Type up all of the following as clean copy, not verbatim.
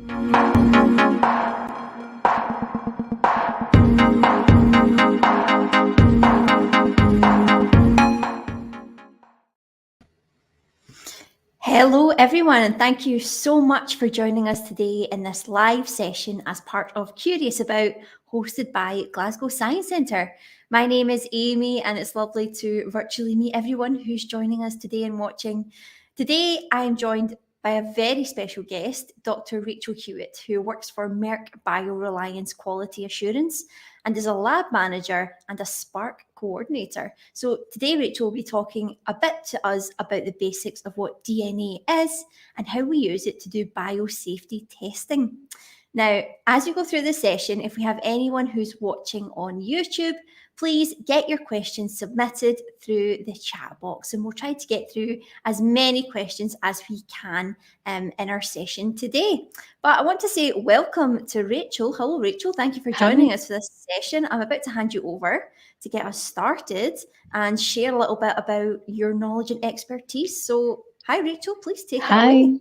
Hello everyone, and thank you so much for joining us today in this live session as part of Curious About, hosted by Glasgow Science Centre. My name is Amy, and it's lovely to virtually meet everyone who's joining us today and watching. Today I am joined by a very special guest, Dr. Rachael Hewitt, who works for Merck BioReliance Quality Assurance and is a lab manager and a Spark coordinator. So today Rachael will be talking a bit to us about the basics of what DNA is and how we use it to do biosafety testing. Now, as we go through this session, if we have anyone who's watching on YouTube, please get your questions submitted through the chat box, and we'll try to get through as many questions as we can in our session today. But I want to say welcome to Rachael. Hello, Rachael. Thank you for joining us for this session. I'm about to hand you over to get us started and share a little bit about your knowledge and expertise. So, hi, Rachael. Please take it away.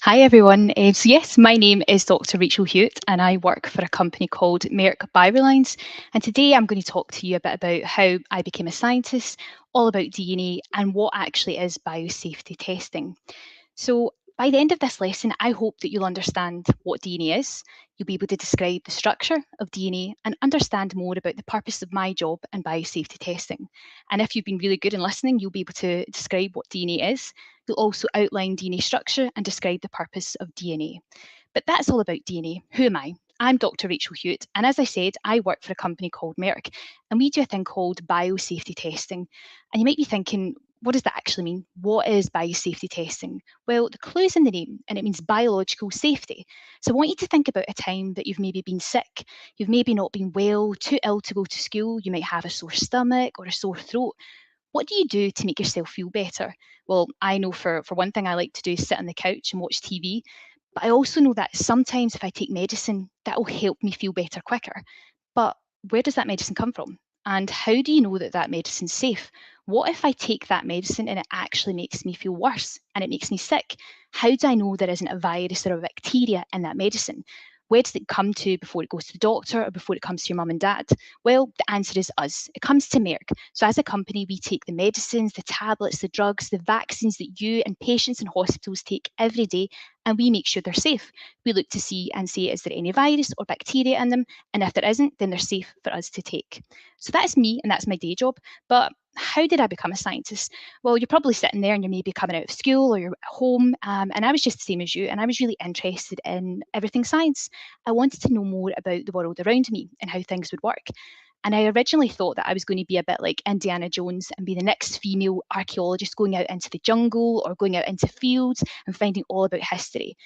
Hi everyone. So yes, my name is Dr. Rachael Hewitt and I work for a company called Merck BioReliance. And today I'm going to talk to you a bit about how I became a scientist, all about DNA and what actually is biosafety testing. So by the end of this lesson, I hope that you'll understand what DNA is. You'll be able to describe the structure of DNA and understand more about the purpose of my job in biosafety testing. And if you've been really good in listening, you'll be able to describe what DNA is. You'll also outline DNA structure and describe the purpose of DNA. But that's all about DNA. Who am I? I'm Dr. Rachael Hewitt, and as I said, I work for a company called Merck, and we do a thing called biosafety testing. And you might be thinking, what does that actually mean? What is biosafety testing? Well, the clue's in the name, and it means biological safety. So I want you to think about a time that you've maybe been sick, you've maybe not been well, too ill to go to school, you might have a sore stomach or a sore throat. What do you do to make yourself feel better? Well, I know for one thing I like to do is sit on the couch and watch TV, but I also know that sometimes if I take medicine, that will help me feel better quicker. But where does that medicine come from? And how do you know that that medicine's safe? What if I take that medicine and it actually makes me feel worse and it makes me sick? How do I know there isn't a virus or a bacteria in that medicine? Where does it come to before it goes to the doctor or before it comes to your mum and dad? Well, the answer is us. It comes to Merck. So as a company, we take the medicines, the tablets, the drugs, the vaccines that you and patients in hospitals take every day, and we make sure they're safe. We look to see and say, is there any virus or bacteria in them? And if there isn't, then they're safe for us to take. So that's me and that's my day job. But how did I become a scientist? Well, you're probably sitting there and you're maybe coming out of school or you're at home, and I was just the same as you, and I was really interested in everything science. I wanted to know more about the world around me and how things would work. And I originally thought that I was going to be a bit like Indiana Jones and be the next female archaeologist going out into the jungle or going out into fields and finding all about history.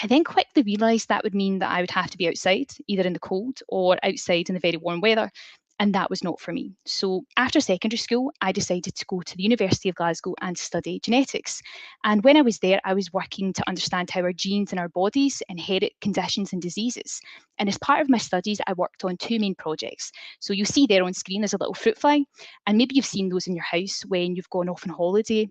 I then quickly realised that would mean that I would have to be outside, either in the cold or outside in the very warm weather. And that was not for me. So after secondary school, I decided to go to the University of Glasgow and study genetics. And when I was there, I was working to understand how our genes and our bodies inherit conditions and diseases. And as part of my studies, I worked on two main projects. So you'll see there on screen, there's a little fruit fly. And maybe you've seen those in your house when you've gone off on holiday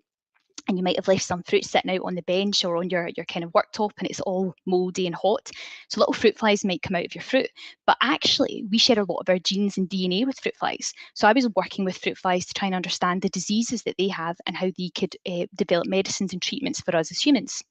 and you might have left some fruit sitting out on the bench or on your kind of worktop and it's all mouldy and hot. So little fruit flies might come out of your fruit. But actually, we share a lot of our genes and DNA with fruit flies. So I was working with fruit flies to try and understand the diseases that they have and how they could develop medicines and treatments for us as humans.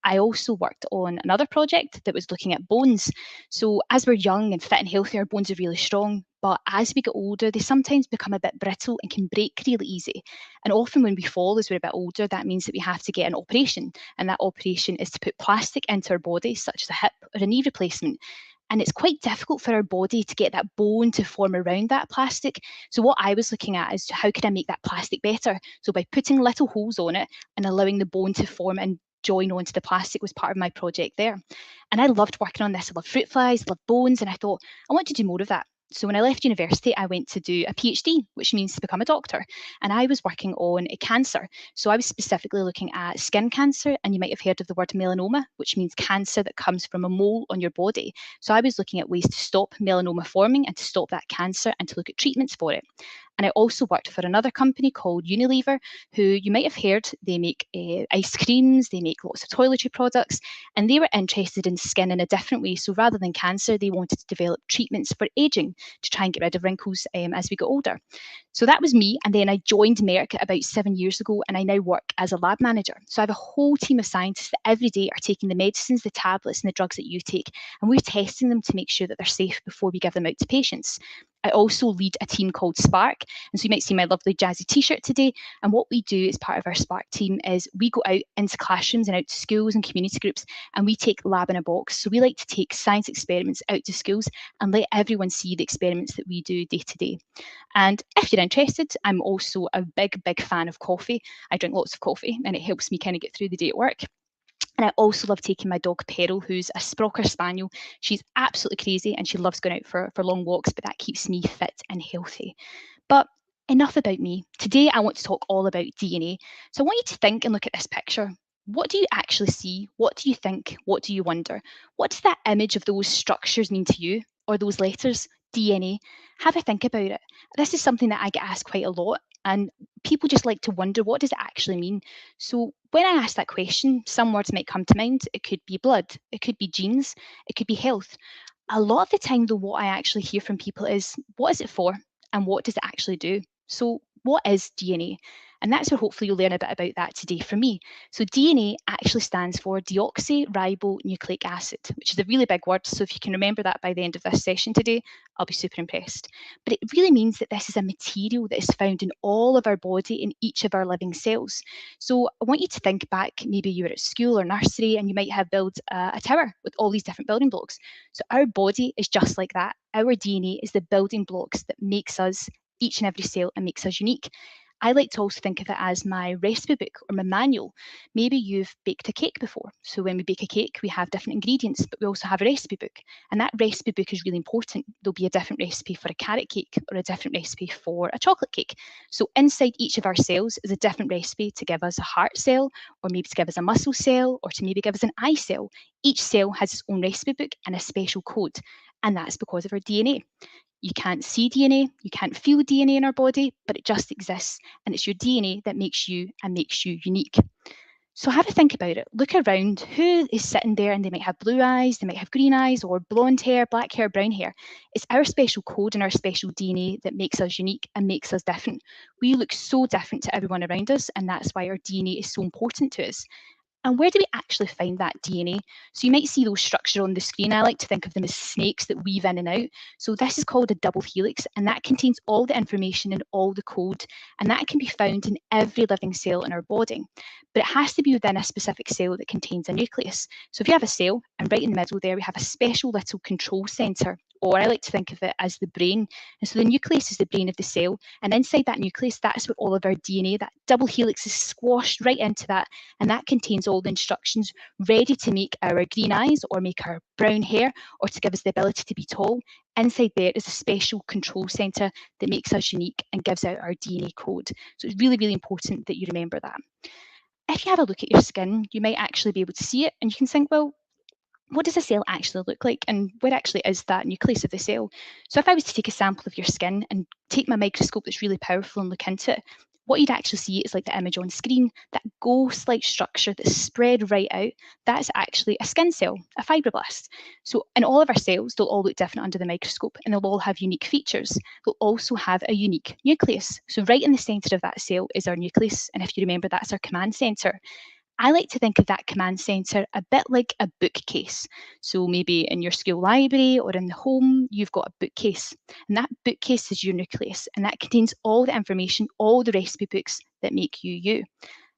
I also worked on another project that was looking at bones. So as we're young and fit and healthy, our bones are really strong. But as we get older, they sometimes become a bit brittle and can break really easy. And often when we fall as we're a bit older, that means that we have to get an operation. And that operation is to put plastic into our body, such as a hip or a knee replacement. And it's quite difficult for our body to get that bone to form around that plastic. So what I was looking at is how could I make that plastic better? So by putting little holes on it and allowing the bone to form and join onto the plastic was part of my project there. And I loved working on this. I love fruit flies, I love bones, and I thought, I want to do more of that. So when I left university, I went to do a PhD, which means to become a doctor. And I was working on a cancer. So I was specifically looking at skin cancer, and you might have heard of the word melanoma, which means cancer that comes from a mole on your body. So I was looking at ways to stop melanoma forming and to stop that cancer and to look at treatments for it. And I also worked for another company called Unilever, who you might have heard, they make ice creams, they make lots of toiletry products, and they were interested in skin in a different way. So rather than cancer, they wanted to develop treatments for aging to try and get rid of wrinkles as we get older. So that was me. And then I joined Merck about 7 years ago, and I now work as a lab manager. So I have a whole team of scientists that every day are taking the medicines, the tablets, and the drugs that you take, and we're testing them to make sure that they're safe before we give them out to patients. I also lead a team called Spark. And so you might see my lovely jazzy t-shirt today. And what we do as part of our Spark team is we go out into classrooms and out to schools and community groups, and we take lab in a box. So we like to take science experiments out to schools and let everyone see the experiments that we do day to day. And if you're interested, I'm also a big fan of coffee. I drink lots of coffee and it helps me kind of get through the day at work. And I also love taking my dog Peril, who's a Sprocker Spaniel. She's absolutely crazy and she loves going out for long walks, but that keeps me fit and healthy. But enough about me. Today I want to talk all about DNA. So I want you to think and look at this picture. What do you actually see? What do you think? What do you wonder? What does that image of those structures mean to you, or those letters, DNA? Have a think about it. This is something that I get asked quite a lot, and people just like to wonder, what does it actually mean? So when I ask that question, some words might come to mind. It could be blood, it could be genes, it could be health. A lot of the time, though, what I actually hear from people is, what is it for and what does it actually do? So what is DNA? And that's where hopefully you'll learn a bit about that today from me. So DNA actually stands for deoxyribonucleic acid, which is a really big word. So if you can remember that by the end of this session today, I'll be super impressed. But it really means that this is a material that is found in all of our body, in each of our living cells. So I want you to think back, maybe you were at school or nursery and you might have built a tower with all these different building blocks. So our body is just like that. Our DNA is the building blocks that makes us, each and every cell, and makes us unique. I like to also think of it as my recipe book or my manual. Maybe you've baked a cake before. So when we bake a cake, we have different ingredients, but we also have a recipe book. And that recipe book is really important. There'll be a different recipe for a carrot cake or a different recipe for a chocolate cake. So inside each of our cells is a different recipe to give us a heart cell, or maybe to give us a muscle cell, or to maybe give us an eye cell. Each cell has its own recipe book and a special code. And that's because of our DNA. You can't see DNA, you can't feel DNA in our body, but it just exists. And it's your DNA that makes you and makes you unique. So have a think about it. Look around. Who is sitting there and they might have blue eyes, they might have green eyes, or blonde hair, black hair, brown hair. It's our special code and our special DNA that makes us unique and makes us different. We look so different to everyone around us, and that's why our DNA is so important to us. And where do we actually find that DNA? So you might see those structures on the screen. I like to think of them as snakes that weave in and out. So this is called a double helix, and that contains all the information and all the code, and that can be found in every living cell in our body. But it has to be within a specific cell that contains a nucleus. So if you have a cell, and right in the middle there, we have a special little control center, or I like to think of it as the brain. And so the nucleus is the brain of the cell, and inside that nucleus, that's where all of our DNA, that double helix, is squashed right into that, and that contains all the instructions ready to make our green eyes or make our brown hair or to give us the ability to be tall. Inside there is a special control center that makes us unique and gives out our DNA code. So it's really important that you remember that. If you have a look at your skin, you might actually be able to see it and you can think, well, what does a cell actually look like, and where actually is that nucleus of the cell? So if I was to take a sample of your skin and take my microscope that's really powerful and look into it, what you'd actually see is like the image on screen, that ghost-like structure that's spread right out. That's actually a skin cell, a fibroblast. So in all of our cells, they'll all look different under the microscope and they'll all have unique features. They'll also have a unique nucleus. So right in the center of that cell is our nucleus. And if you remember, that's our command center. I like to think of that command center a bit like a bookcase. So maybe in your school library or in the home, you've got a bookcase. And that bookcase is your nucleus. And that contains all the information, all the recipe books that make you you.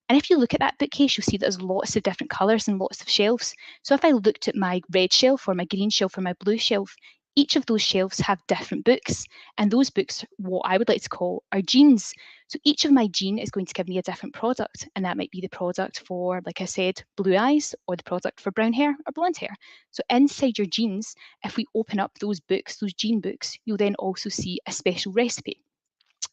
And if you look at that bookcase, you'll see that there's lots of different colours and lots of shelves. So if I looked at my red shelf or my green shelf or my blue shelf, each of those shelves have different books. And those books, what I would like to call, are genes. So each of my gene is going to give me a different product. And that might be the product for, like I said, blue eyes, or the product for brown hair or blonde hair. So inside your genes, if we open up those books, those gene books, you'll then also see a special recipe.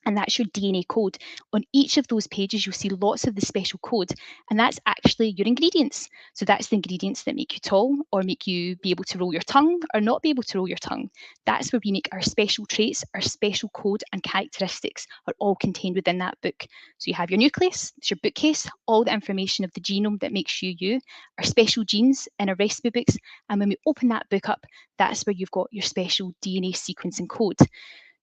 and that's your DNA code. On each of those pages, you'll see lots of the special code, and that's actually your ingredients. So that's the ingredients that make you tall, or make you be able to roll your tongue, or not be able to roll your tongue. That's where we make our special traits, our special code and characteristics are all contained within that book. So you have your nucleus, it's your bookcase, all the information of the genome that makes you you, our special genes in our recipe books, and when we open that book up, that's where you've got your special DNA sequence and code.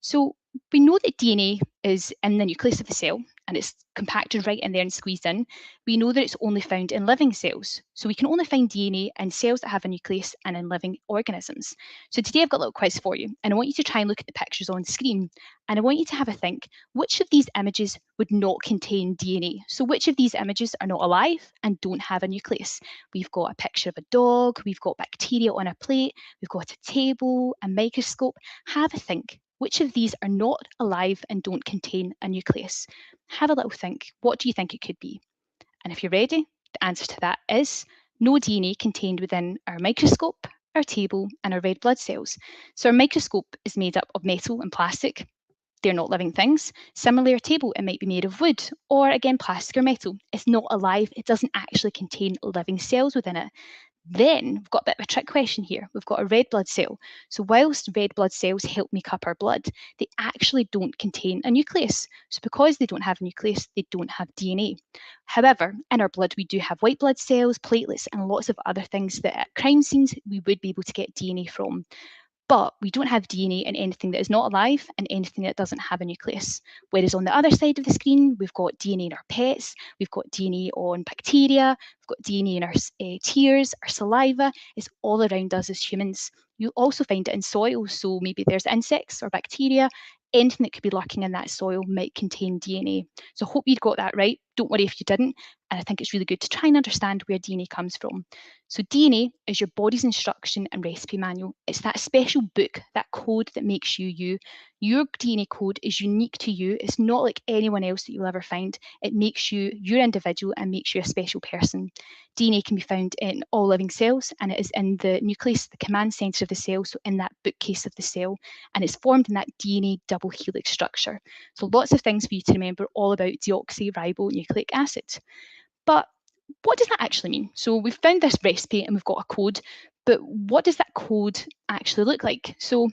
So we know that DNA is in the nucleus of the cell and it's compacted right in there and squeezed in. We know that it's only found in living cells. So we can only find DNA in cells that have a nucleus and in living organisms. So today I've got a little quiz for you, and I want you to try and look at the pictures on screen. And I want you to have a think, which of these images would not contain DNA? So which of these images are not alive and don't have a nucleus? We've got a picture of a dog, we've got bacteria on a plate, we've got a table, a microscope. Have a think. Which of these are not alive and don't contain a nucleus? Have a little think. What do you think it could be? And if you're ready, the answer to that is no DNA contained within our microscope, our table, and our red blood cells. So our microscope is made up of metal and plastic. They're not living things. Similarly, our table, it might be made of wood, or again, plastic or metal. It's not alive. It doesn't actually contain living cells within it. Then we've got a bit of a trick question here. We've got a red blood cell. So whilst red blood cells help make up our blood, they actually don't contain a nucleus. So because they don't have a nucleus, they don't have DNA. However, in our blood, we do have white blood cells, platelets, and lots of other things that at crime scenes we would be able to get DNA from. But we don't have DNA in anything that is not alive and anything that doesn't have a nucleus. Whereas on the other side of the screen, we've got DNA in our pets, we've got DNA on bacteria, we've got DNA in our tears, our saliva. It's all around us as humans. You'll also find it in soil, so maybe there's insects or bacteria. Anything that could be lurking in that soil might contain DNA. So I hope you'd got that right. Don't worry if you didn't. And I think it's really good to try and understand where DNA comes from. So DNA is your body's instruction and recipe manual. It's that special book, that code that makes you you. Your DNA code is unique to you. It's not like anyone else that you'll ever find. It makes you your individual and makes you a special person. DNA can be found in all living cells, and it is in the nucleus, the command center of the cell, so in that bookcase of the cell, and it's formed in that DNA double helix structure. So lots of things for you to remember all about deoxyribonucleic acid. But what does that actually mean? So we've found this recipe and we've got a code, but what does that code actually look like? So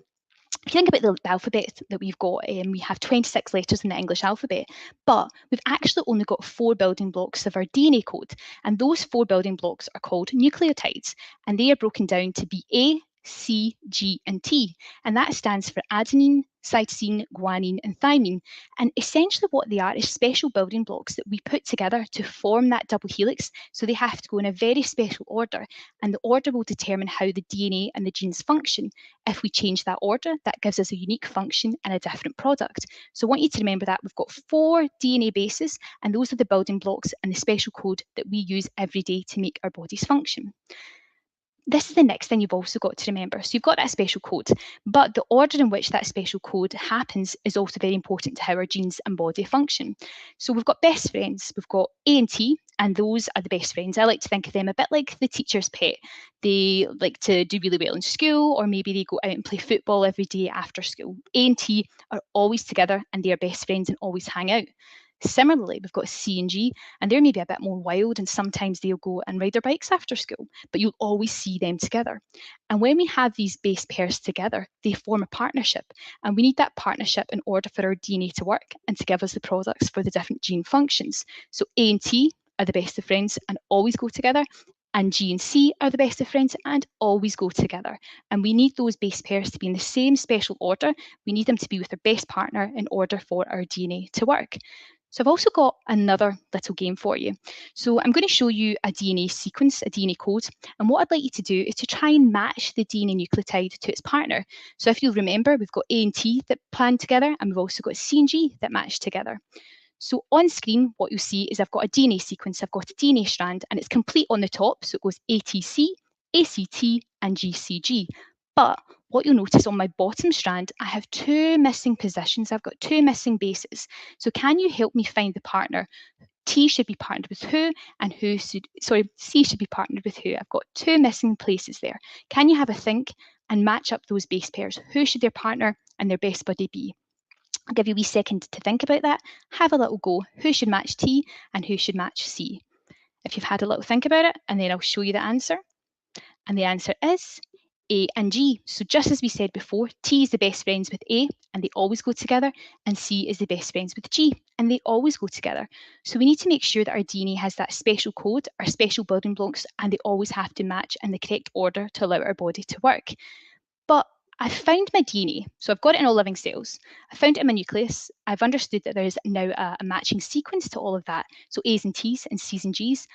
if you think about the alphabet that we've got, we have 26 letters in the English alphabet, but we've actually only got 4 building blocks of our DNA code. And those 4 building blocks are called nucleotides, and they are broken down to be A, C, G, and T. And that stands for adenine, cytosine, guanine, and thymine. And essentially what they are is special building blocks that we put together to form that double helix. So they have to go in a very special order, and the order will determine how the DNA and the genes function. If we change that order, that gives us a unique function and a different product. So I want you to remember that we've got 4 DNA bases, and those are the building blocks and the special code that we use every day to make our bodies function. This is the next thing you've also got to remember. So you've got that special code, but the order in which that special code happens is also very important to how our genes and body function. So we've got best friends, we've got A and T, and those are the best friends. I like to think of them a bit like the teacher's pet. They like to do really well in school, or maybe they go out and play football every day after school. A and T are always together and they are best friends and always hang out. Similarly, we've got C and G, and they're maybe a bit more wild, and sometimes they'll go and ride their bikes after school, but you'll always see them together. And when we have these base pairs together, they form a partnership, and we need that partnership in order for our DNA to work and to give us the products for the different gene functions. So A and T are the best of friends and always go together, and G and C are the best of friends and always go together. And we need those base pairs to be in the same special order. We need them to be with their best partner in order for our DNA to work. So I've also got another little game for you. So I'm going to show you a DNA sequence, a DNA code, and what I'd like you to do is to try and match the DNA nucleotide to its partner. So if you'll remember, we've got A and T that plan together, and we've also got C and G that match together. So on screen, what you'll see is I've got a DNA sequence, I've got a DNA strand, and it's complete on the top, so it goes ATC, ACT, and GCG. But what you'll notice on my bottom strand, I have 2 missing positions. I've got 2 missing bases. So can you help me find the partner? T should be partnered with who, and C should be partnered with who. I've got 2 missing places there. Can you have a think and match up those base pairs? Who should their partner and their best buddy be? I'll give you a wee second to think about that. Have a little go. Who should match T and who should match C? If you've had a little think about it, and then I'll show you the answer. And the answer is A and G. So just as we said before, T is the best friends with A and they always go together, and C is the best friends with G and they always go together. So we need to make sure that our DNA has that special code, our special building blocks, and they always have to match in the correct order to allow our body to work. But I've found my DNA, so I've got it in all living cells. I found it in my nucleus. I've understood that there is now a matching sequence to all of that, so A's and T's and C's and G's.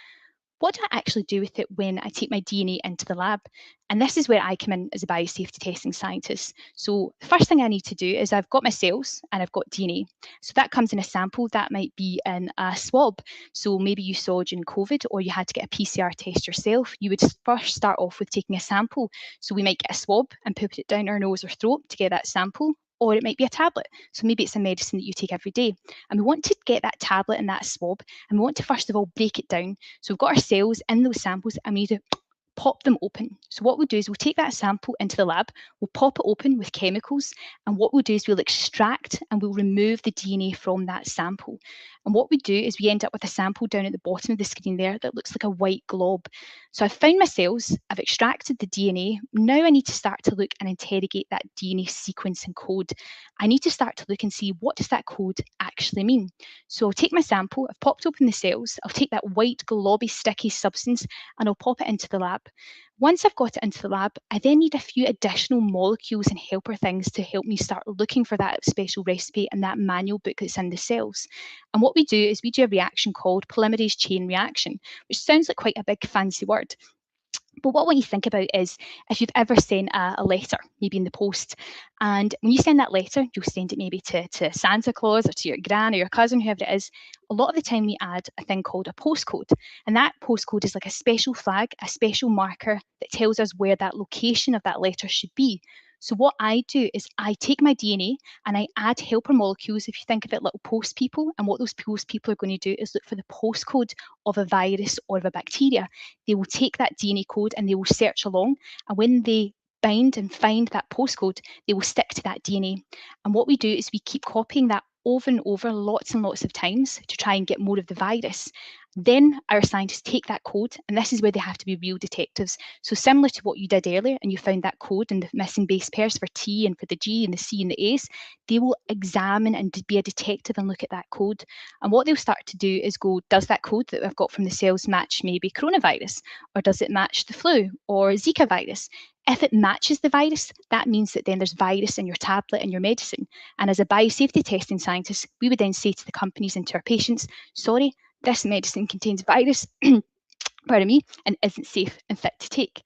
What do I actually do with it when I take my DNA into the lab? And this is where I come in as a biosafety testing scientist. So the first thing I need to do is I've got my cells and I've got DNA. So that comes in a sample. That might be in a swab. So maybe you saw during COVID or you had to get a PCR test yourself. You would first start off with taking a sample. So we might get a swab and put it down our nose or throat to get that sample. Or it might be a tablet. So maybe it's a medicine that you take every day. And we want to get that tablet and that swab, and we want to first of all break it down. So we've got our cells in those samples and we need to pop them open. So what we'll do is we'll take that sample into the lab, we'll pop it open with chemicals, and what we'll do is we'll extract and we'll remove the DNA from that sample. And what we do is we end up with a sample down at the bottom of the screen there that looks like a white glob. So I've found my cells, I've extracted the DNA. Now I need to start to look and interrogate that DNA sequence and code. I need to start to look and see, what does that code actually mean? So I'll take my sample, I've popped open the cells, I'll take that white globby sticky substance and I'll pop it into the lab. Once I've got it into the lab, I then need a few additional molecules and helper things to help me start looking for that special recipe and that manual book that's in the cells. And what we do is we do a reaction called polymerase chain reaction, which sounds like quite a big fancy word. But what I want you to think about is if you've ever sent a letter, maybe in the post, and when you send that letter, you'll send it maybe to Santa Claus or to your gran or your cousin, whoever it is. A lot of the time we add a thing called a postcode. And that postcode is like a special flag, a special marker that tells us where that location of that letter should be. So what I do is I take my DNA and I add helper molecules, if you think of it, little post people. And what those post people are going to do is look for the postcode of a virus or of a bacteria. They will take that DNA code and they will search along. And when they bind and find that postcode, they will stick to that DNA. And what we do is we keep copying that over and over lots and lots of times to try and get more of the virus. Then our scientists take that code, and this is where they have to be real detectives. So similar to what you did earlier, and you found that code and the missing base pairs for T and for the G and the C and the A's, they will examine and be a detective and look at that code. And what they'll start to do is go, does that code that I've got from the cells match maybe coronavirus? Or does it match the flu or Zika virus? If it matches the virus, that means that then there's virus in your tablet and your medicine. And as a biosafety testing scientist, we would then say to the companies and to our patients, sorry, this medicine contains virus, pardon me, and isn't safe and fit to take.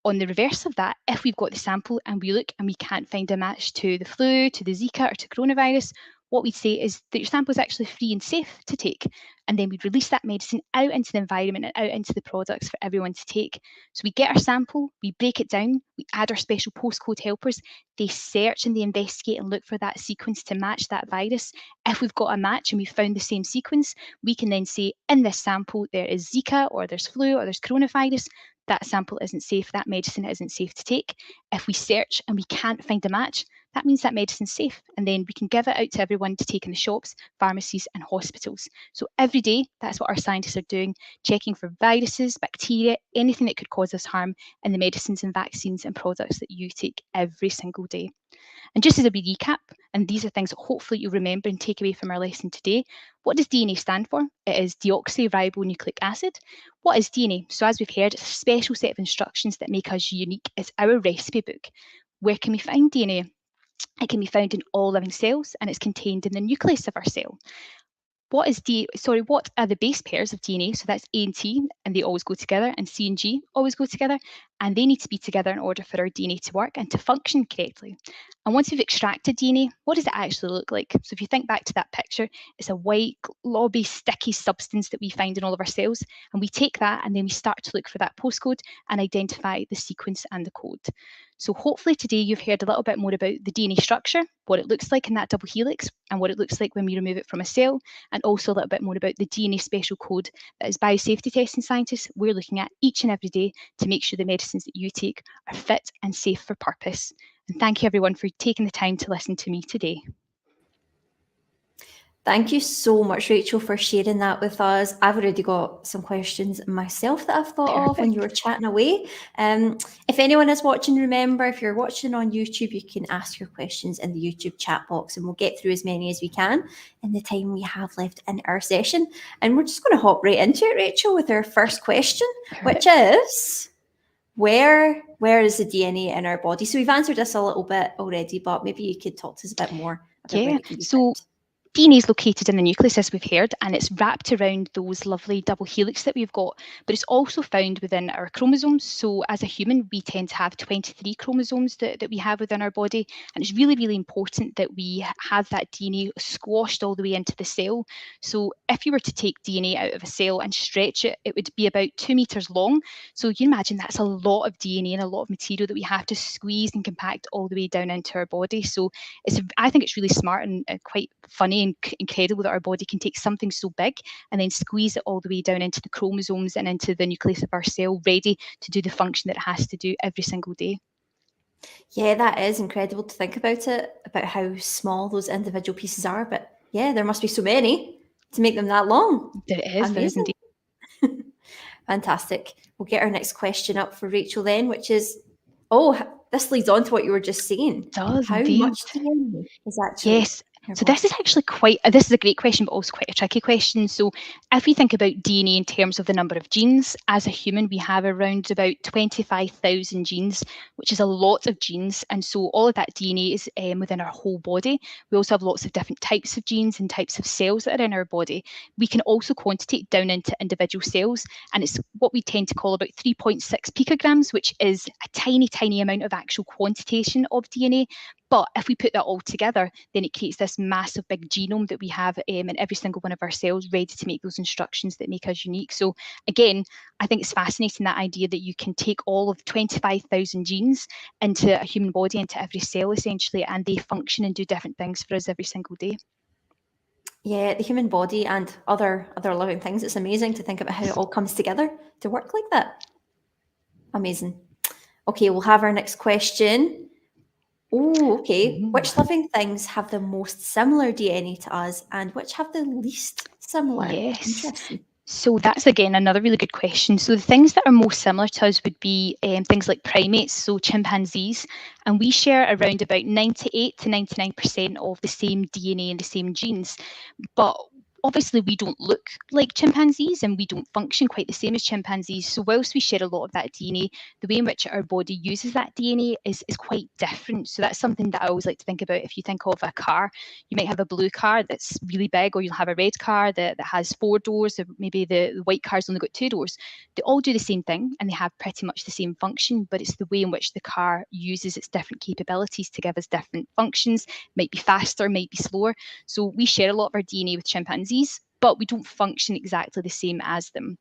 On the reverse of that, if we've got the sample and we look and we can't find a match to the flu, to the Zika, or to coronavirus, what we'd say is that your sample is actually free and safe to take. And then we'd release that medicine out into the environment and out into the products for everyone to take. So we get our sample, we break it down, we add our special postcode helpers, they search and they investigate and look for that sequence to match that virus. If we've got a match and we've found the same sequence, we can then say in this sample there is Zika or there's flu or there's coronavirus. That sample isn't safe, that medicine isn't safe to take. If we search and we can't find a match, that means that medicine's safe, and then we can give it out to everyone to take in the shops, pharmacies and hospitals. So every day, that's what our scientists are doing, checking for viruses, bacteria, anything that could cause us harm in the medicines and vaccines and products that you take every single day. And just as a wee recap, and these are things that hopefully you'll remember and take away from our lesson today, what does DNA stand for? It is deoxyribonucleic acid. What is DNA? So as we've heard, it's a special set of instructions that make us unique. It's our recipe book. Where can we find DNA? It can be found in all living cells and it's contained in the nucleus of our cell. What are the base pairs of DNA? So that's A and T, and they always go together, and C and G always go together, and they need to be together in order for our DNA to work and to function correctly. And once we've extracted DNA, what does it actually look like? So if you think back to that picture, it's a white, globby, sticky substance that we find in all of our cells, and we take that and then we start to look for that postcode and identify the sequence and the code. So hopefully today you've heard a little bit more about the DNA structure, what it looks like in that double helix, and what it looks like when we remove it from a cell, and also a little bit more about the DNA special code that as biosafety testing scientists, we're looking at each and every day to make sure the medicines that you take are fit and safe for purpose. And thank you everyone for taking the time to listen to me today. Thank you so much, Rachel, for sharing that with us. I've already got some questions myself that I've thought of when you were Perfect. chatting away. If anyone is watching, remember, if you're watching on YouTube, you can ask your questions in the YouTube chat box and we'll get through as many as we can in the time we have left in our session. And we're just going to hop right into it, Rachel, with our first question, which is, where is the DNA in our body? So we've answered this a little bit already, but maybe you could talk to us a bit more about where Yeah, it can be so found. DNA is located in the nucleus, as we've heard, and it's wrapped around those lovely double helix that we've got, but it's also found within our chromosomes. So as a human, we tend to have 23 chromosomes that we have within our body, and it's really, really important that we have that DNA squashed all the way into the cell. So if you were to take DNA out of a cell and stretch it, it would be about 2 meters long. So you can imagine that's a lot of DNA and a lot of material that we have to squeeze and compact all the way down into our body. So I think it's really smart and quite funny and incredible that our body can take something so big and then squeeze it all the way down into the chromosomes and into the nucleus of our cell, ready to do the function that it has to do every single day. Yeah, that is incredible to think about it, about how small those individual pieces are. But yeah, there must be so many to make them that long. There is Amazing. indeed. Fantastic. We'll get our next question up for Rachel then, which is, this leads on to what you were just saying. It does How indeed. much DNA is actually Yes. in your So body? this is actually this is a great question, but also quite a tricky question. So if we think about DNA in terms of the number of genes, as a human, we have around about 25,000 genes, which is a lot of genes. And so all of that DNA is within our whole body. We also have lots of different types of genes and types of cells that are in our body. We can also quantitate down into individual cells, and it's what we tend to call about 3.6 picograms, which is a tiny, tiny amount of actual quantitation of DNA. But if we put that all together, then it creates this massive big genome that we have in every single one of our cells, ready to make those instructions that make us unique. So again, I think it's fascinating, that idea that you can take all of 25,000 genes into a human body, into every cell essentially, and they function and do different things for us every single day. Yeah, the human body and other living things. It's amazing to think about how it all comes together to work like that. Amazing. Okay, we'll have our next question. Oh, okay. Ooh. Which living things have the most similar DNA to us and which have the least similar? Yes. Interesting. So that's again another really good question. So the things that are most similar to us would be things like primates, so chimpanzees, and we share around about 98 to 99% of the same DNA and the same genes. But obviously we don't look like chimpanzees and we don't function quite the same as chimpanzees. So whilst we share a lot of that DNA, the way in which our body uses that DNA is quite different. So that's something that I always like to think about. If you think of a car, you might have a blue car that's really big, or you'll have a red car that has 4 doors, or maybe the white car's only got 2 doors. They all do the same thing and they have pretty much the same function, but it's the way in which the car uses its different capabilities to give us different functions. Might be faster, might be slower. So we share a lot of our DNA with chimpanzees, but we don't function exactly the same as them.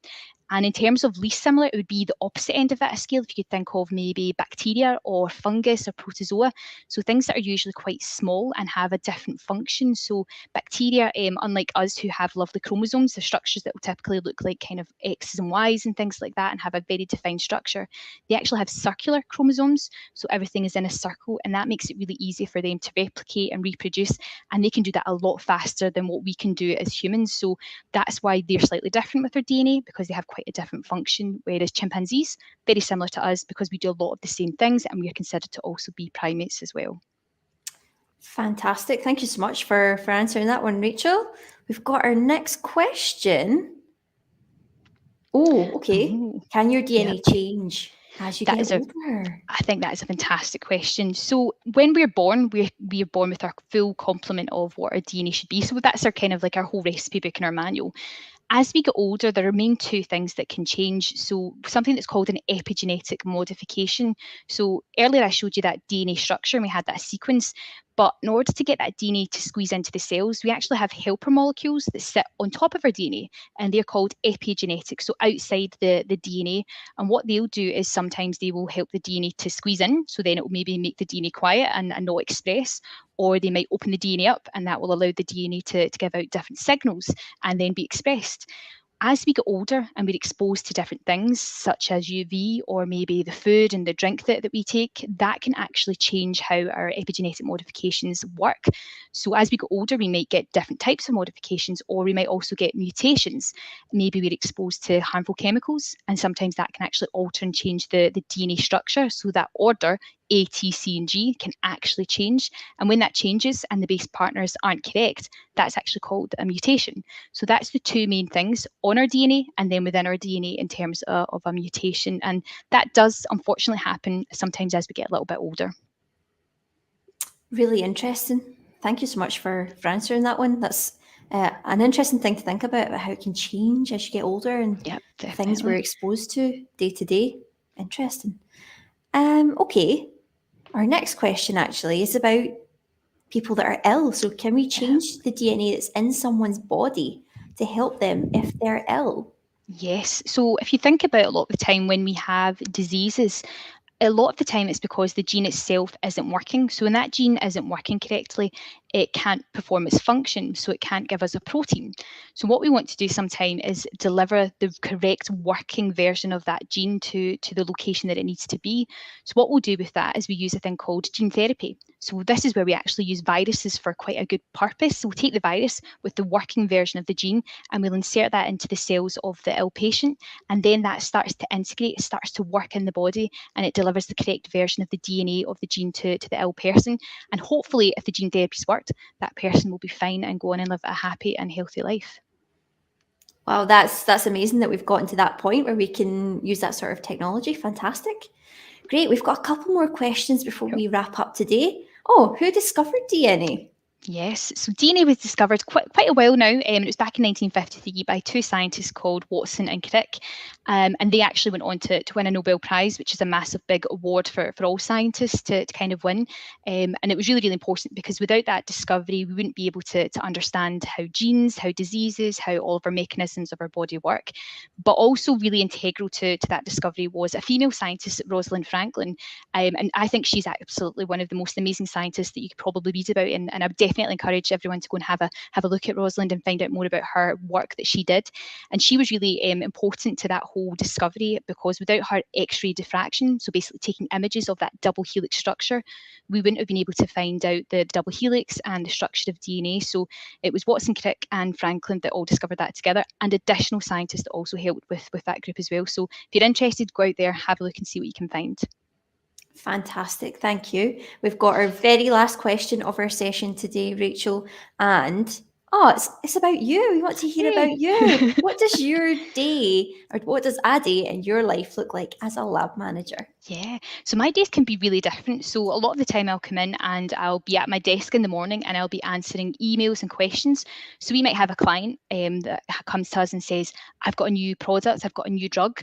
And in terms of least similar, it would be the opposite end of that scale. If you could think of maybe bacteria or fungus or protozoa, so things that are usually quite small and have a different function. So bacteria, unlike us who have lovely chromosomes, the structures that will typically look like kind of X's and Y's and things like that and have a very defined structure, they actually have circular chromosomes. So everything is in a circle, and that makes it really easy for them to replicate and reproduce. And they can do that a lot faster than what we can do as humans. So that's why they're slightly different with their DNA, because they have quite a different function, whereas chimpanzees, very similar to us because we do a lot of the same things and we are considered to also be primates as well. Fantastic. Thank you so much for answering that one, Rachel. We've got our next question. Oh, okay. Ooh, Can your yeah, DNA change as you that get is a older? I think that is a fantastic question. So when we're born, we are born with our full complement of what our DNA should be. So that's our kind of like our whole recipe book and our manual. As we get older, there are main 2 things that can change. So something that's called an epigenetic modification. So earlier I showed you that DNA structure and we had that sequence. But in order to get that DNA to squeeze into the cells, we actually have helper molecules that sit on top of our DNA, and they're called epigenetics, so outside the DNA. And what they'll do is sometimes they will help the DNA to squeeze in, so then it will maybe make the DNA quiet and not express, or they might open the DNA up and that will allow the DNA to give out different signals and then be expressed. as we get older and we're exposed to different things, such as UV or maybe the food and the drink that we take, that can actually change how our epigenetic modifications work. So as we get older, we might get different types of modifications, or we might also get mutations. Maybe we're exposed to harmful chemicals, and sometimes that can actually alter and change the DNA structure, so that order A, T, C, and G can actually change. And when that changes and the base partners aren't correct, that's actually called a mutation. So that's the two main things on our DNA and then within our DNA in terms of a mutation. And that does unfortunately happen sometimes as we get a little bit older. Really interesting. Thank you so much for answering that one. That's an interesting thing to think about how it can change as you get older and the things we're exposed to day. Interesting. Okay. Our next question actually is about people that are ill. So can we change the DNA that's in someone's body to help them if they're ill? Yes. So if you think about a lot of the time when we have diseases, a lot of the time it's because the gene itself isn't working. So when that gene isn't working correctly, it can't perform its function, so it can't give us a protein. So what we want to do sometime is deliver the correct working version of that gene to the location that it needs to be. So what we'll do with that is we use a thing called gene therapy. So this is where we actually use viruses for quite a good purpose. So we'll take the virus with the working version of the gene and we'll insert that into the cells of the ill patient, and then that starts to integrate, it starts to work in the body, and it delivers the correct version of the DNA of the gene to the ill person. And hopefully, if the gene therapy's worked, that person will be fine and go on and live a happy and healthy life. Wow, that's amazing that we've gotten to that point where we can use that sort of technology. Fantastic. Great. We've got a couple more questions before we wrap up today. Oh, who discovered DNA? Yes, so DNA was discovered quite a while now. It was back in 1953 by two scientists called Watson and Crick, and they actually went on to win a Nobel Prize, which is a massive big award for all scientists to kind of win. And it was really important because without that discovery, we wouldn't be able to understand how genes, how diseases, how all of our mechanisms of our body work. But also really integral to that discovery was a female scientist, Rosalind Franklin. And I think she's absolutely one of the most amazing scientists that you could probably read about, and I would definitely encourage everyone to go and have a look at Rosalind and find out more about her work that she did. And she was really important to that whole discovery, because without her X-ray diffraction, so basically taking images of that double helix structure, we wouldn't have been able to find out the double helix and the structure of DNA. So it was Watson, Crick and Franklin that all discovered that together, and additional scientists that also helped with that group as well. So if you're interested, go out there, have a look and see what you can find. Fantastic. Thank you. We've got our very last question of our session today, Rachel. And it's about you. We want to hear about you. What does your day, or what does a day in your life look like as a lab manager? Yeah, so my days can be really different. So a lot of the time I'll come in and I'll be at my desk in the morning and I'll be answering emails and questions. So we might have a client that comes to us and says, I've got a new product, I've got a new drug.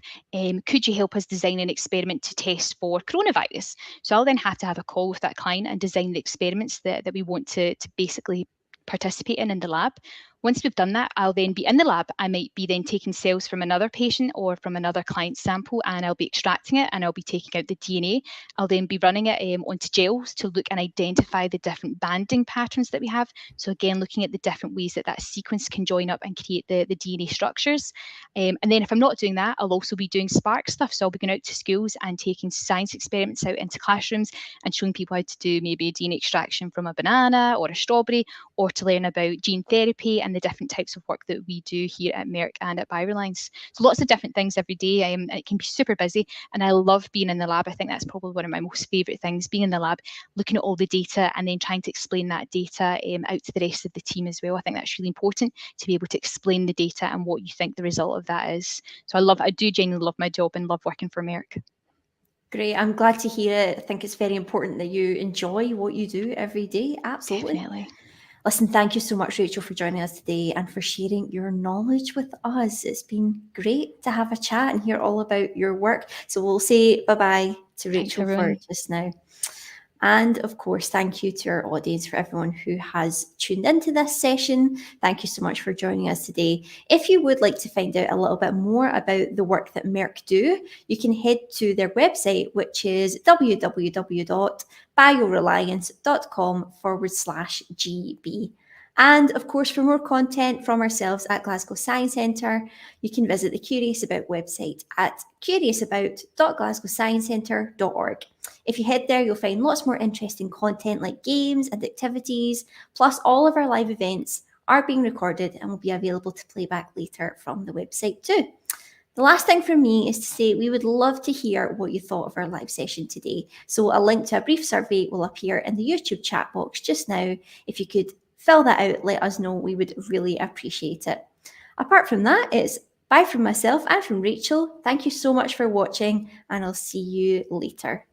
Could you help us design an experiment to test for coronavirus? So I'll then have to have a call with that client and design the experiments that we want to basically participate in the lab. Once we've done that, I'll then be in the lab. I might be then taking cells from another patient or from another client's sample, and I'll be extracting it and I'll be taking out the DNA. I'll then be running it onto gels to look and identify the different banding patterns that we have. So again, looking at the different ways that sequence can join up and create the DNA structures. And then if I'm not doing that, I'll also be doing Spark stuff. So I'll be going out to schools and taking science experiments out into classrooms and showing people how to do maybe DNA extraction from a banana or a strawberry, or to learn about gene therapy and the different types of work that we do here at Merck and at Biolines. So lots of different things every day. And it can be super busy, and I love being in the lab. I think that's probably one of my most favourite things, being in the lab, looking at all the data and then trying to explain that data out to the rest of the team as well. I think that's really important, to be able to explain the data and what you think the result of that is. So I do genuinely love my job and love working for Merck. Great. I'm glad to hear it. I think it's very important that you enjoy what you do every day. Absolutely. Definitely. Listen, thank you so much, Rachel, for joining us today and for sharing your knowledge with us. It's been great to have a chat and hear all about your work. So we'll say bye-bye to Rachel for just now. And of course, thank you to our audience, for everyone who has tuned into this session. Thank you so much for joining us today. If you would like to find out a little bit more about the work that Merck do, you can head to their website, which is www.bioreliance.com/GB. And of course, for more content from ourselves at Glasgow Science Centre, you can visit the Curious About website at curiousabout.glasgowsciencecentre.org. If you head there, you'll find lots more interesting content like games and activities, plus all of our live events are being recorded and will be available to play back later from the website too. The last thing from me is to say we would love to hear what you thought of our live session today. So a link to a brief survey will appear in the YouTube chat box just now. If you could fill that out, let us know. We would really appreciate it. Apart from that, it's bye from myself and from Rachel. Thank you so much for watching, and I'll see you later.